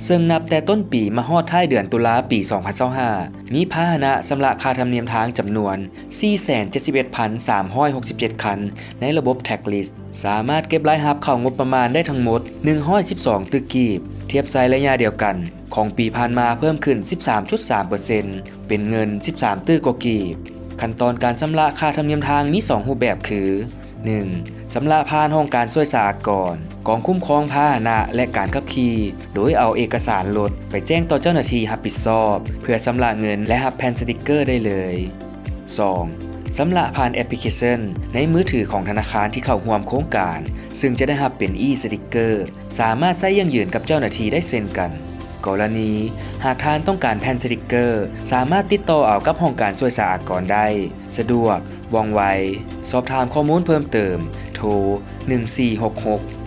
ซึ่งนับแต่ต้นปีมาฮอดท้ายเดือนตุลาปี 2025มีพาหนะชำระค่าธรรมเนียมทางจำนวน 471,367 คันในระบบแท็กลิสต์สามารถเก็บรายรับเข้างบประมาณได้ทั้งหมด 112 ตึกกีบเทียบไซระยะเดียวกันของปีผ่านมาเพิ่มขึ้น 13.3% เป็นเงิน 13 ตึกกว่ากีบขั้นตอนการชำระค่าธรรมเนียมทางมี 2 รูปแบบคือ 1. ชำระผ่านห้องการช่วยสหกรณ์กองคุ้มครองพาหนะและการขับขี่โดยเอาเอกสารรถไปแจ้งต่อเจ้าหน้าที่รับผิดชอบเพื่อชำระเงินและรับแผ่นสติกเกอร์ได้เลย 2. ชำระผ่านแอปพลิเคชันในมือถือของธนาคารที่เข้าร่วมโครงการซึ่งจะได้รับเป็น e-sticker สามารถใช้ยั่งยืนกับเจ้าหน้าที่ได้เช่นกันกรณีหากท่านต้องการแผ่นสติกเกอร์สามารถติดต่อเอากับห้องการช่วยสหกรณ์ได้สะดวกว่องไวสอบถามข้อมูลเพิ่มเติมโทร1466